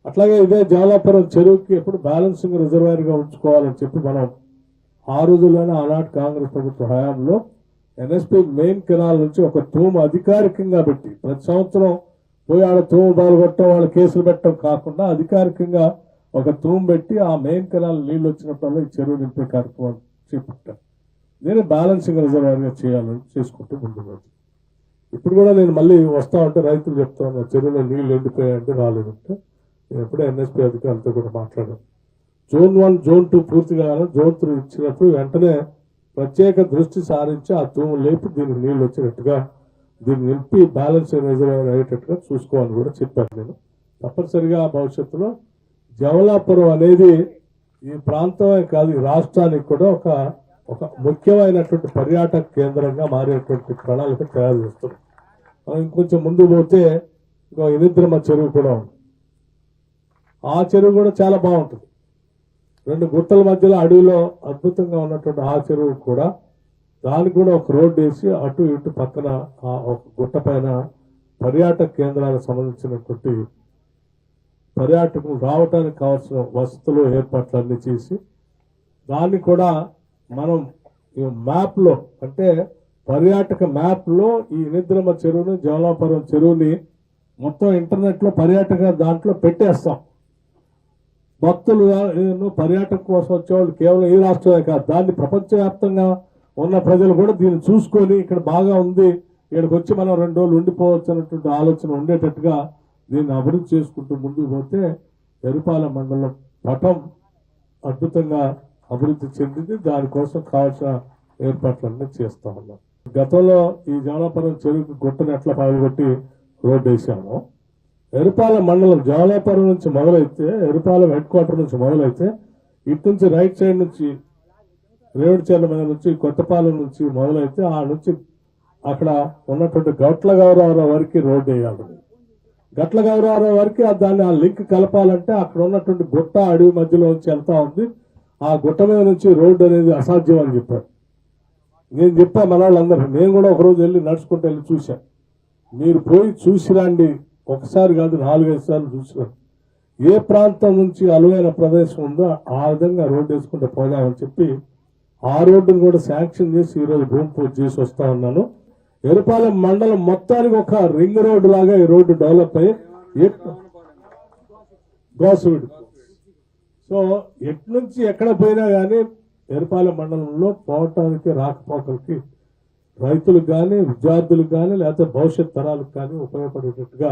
అట్లాగే ఇదే జాలాపురం చెరువుకి ఎప్పుడు బ్యాలెన్సింగ్ రిజర్వాయర్ గా ఉంచుకోవాలని చెప్పి మనం ఆ రోజుల్లోనే ఆనాటి కాంగ్రెస్ ప్రభుత్వ హయాంలో ఎన్ఎస్పీ మెయిన్ కెనాల్ నుంచి ఒక తూము అధికారికంగా పెట్టి ప్రతి సంవత్సరం పోయి ఆడ తూము బాగుపడటం వాళ్ళ కేసులు పెట్టడం కాకుండా అధికారికంగా ఒక తూము పెట్టి ఆ మెయిన్ కెనాల్ నీళ్లు వచ్చినప్పుడల్లా ఈ చెరువు నింపే కార్యక్రమం చేపట్టాను. నేను బ్యాలెన్సింగ్ రిజర్వాయర్ గా చేయాలని చేసుకుంటూ ముందుకు వచ్చి ఇప్పుడు కూడా నేను మళ్ళీ వస్తా ఉంటే రైతులు చెప్తా ఉన్నా చెరువులో నీళ్లు ఎండిపోయాయంటే రాలేదంటే నేను ఎప్పుడే ఎన్ఎస్పీ అధికారులతో కూడా మాట్లాడాను. జోన్ 1 జోన్ 2 పూర్తిగా జోన్ 3 ఇచ్చినప్పుడు వెంటనే ప్రత్యేక దృష్టి సారించి ఆ తూము లేపి దీనికి నీళ్లు వచ్చినట్టుగా దీన్ని నింపి బ్యాలెన్స్ రిజర్వాయర్ అయ్యేటట్టుగా చూసుకోవాలని కూడా చెప్పాను. నేను తప్పనిసరిగా భవిష్యత్తులో జవలాపురం అనేది ఈ ప్రాంతమే కాదు ఈ రాష్ట్రానికి కూడా ఒక ముఖ్యమైనటువంటి పర్యాటక కేంద్రంగా మారేటువంటి ప్రణాళిక తయారు చేస్తున్నాం. మనం ఇంకొంచెం ముందు పోతే ఇంకో ఇనిద్రమ చెరువు కూడా ఉంది. ఆ చెరువు కూడా చాలా బాగుంటుంది. 2 గుట్టల మధ్యలో అడవిలో అద్భుతంగా ఉన్నటువంటి ఆ చెరువు కూడా దానికి కూడా ఒక రోడ్డు వేసి అటు ఇటు పక్కన ఒక గుట్ట పైన పర్యాటక కేంద్రాలకు సంబంధించినటువంటి పర్యాటకులు రావడానికి కావాల్సిన వసతులు ఏర్పాట్లన్నీ చేసి దాన్ని కూడా మనం మ్యాప్ లో అంటే పర్యాటక మ్యాప్ లో ఈ ఇనిద్రమ చెరువుని జవలాపురం చెరువుని మొత్తం ఇంటర్నెట్ లో పర్యాటక దాంట్లో పెట్టేస్తాం. భక్తులు పర్యాటక కోసం వచ్చేవాళ్ళు కేవలం ఈ రాష్ట్రమే కాదు దాన్ని ప్రపంచవ్యాప్తంగా ఉన్న ప్రజలు కూడా దీన్ని చూసుకొని ఇక్కడ బాగా ఉంది ఇక్కడికి వచ్చి మనం 2 రోజులు ఉండిపోవచ్చు అన్నటువంటి ఆలోచన ఉండేటట్టుగా దీన్ని అభివృద్ధి చేసుకుంటూ ముందుకు పోతే ఎరుపాలెం మండలం పటం అద్భుతంగా అభివృద్ధి చెందింది. దానికోసం కావాల్సిన ఏర్పాట్లన్నీ చేస్తా ఉన్నాం. గతంలో ఈ జవలాపురం చెరువుకి గుట్టను ఎట్లా పగలగొట్టి రోడ్డు వేసాము. ఎరుపాలెం మండలం జవలాపురం నుంచి మొదలైతే ఎరుపాలెం హెడ్ క్వార్టర్ నుంచి మొదలైతే ఇటు నుంచి రైట్ సైడ్ నుంచి రేవుడిచెర్ల మీద నుంచి కొత్తపాలెం నుంచి మొదలైతే ఆ నుంచి అక్కడ ఉన్నటువంటి గట్ల గౌరవరావు వరకు రోడ్డు వేయాలి. గట్ల గౌరవరావు వరకు దాన్ని ఆ లింక్ కలపాలంటే అక్కడ ఉన్నటువంటి గుట్ట అడవి మధ్యలో నుంచి వెళ్తా ఉంది. ఆ గుట్ట మీద నుంచి రోడ్డు అనేది అసాధ్యం అని చెప్పారు. నేను చెప్పా మన వాళ్ళందరూ, నేను కూడా ఒకరోజు వెళ్ళి నడుచుకుంటూ వెళ్ళి చూశాను. మీరు పోయి చూసిరండి, ఒకసారి కాదు 4-5 సార్లు చూసినాను. ఏ ప్రాంతం నుంచి అనువైన ప్రదేశం ఉందో ఆ విధంగా రోడ్డు వేసుకుంటూ పోదామని చెప్పి ఆ రోడ్డును కూడా శాంక్షన్ చేసి ఈరోజు భూమి పూజ చేసి వస్తా ఉన్నాను. ఎరుపాలెం మండలం మొత్తానికి ఒక రింగ్ రోడ్డు లాగా ఈ రోడ్డు డెవలప్ అయ్యి గోసువిడు. సో ఎటు నుంచి ఎక్కడ పోయినా కానీ ఎరుపాలెం మండలంలో పోవటానికి రాకపోకలకి రైతులకు కానీ విద్యార్థులకు కానీ లేకపోతే భవిష్యత్ తరాలకు కానీ ఉపయోగపడేటట్టుగా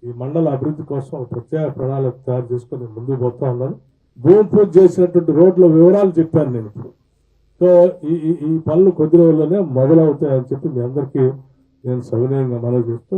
ఈ మండల అభివృద్ధి కోసం ప్రత్యేక ప్రణాళిక తయారు చేసుకుని ముందుకు పోతా ఉన్నాను. భూమి పూజ చేసినటువంటి రోడ్ల వివరాలు చెప్పాను నేను ఇప్పుడు. సో ఈ పనులు కొద్ది రోజుల్లోనే మొదలవుతాయని చెప్పి మీ అందరికీ నేను సవినయంగా మనవి చేస్తూ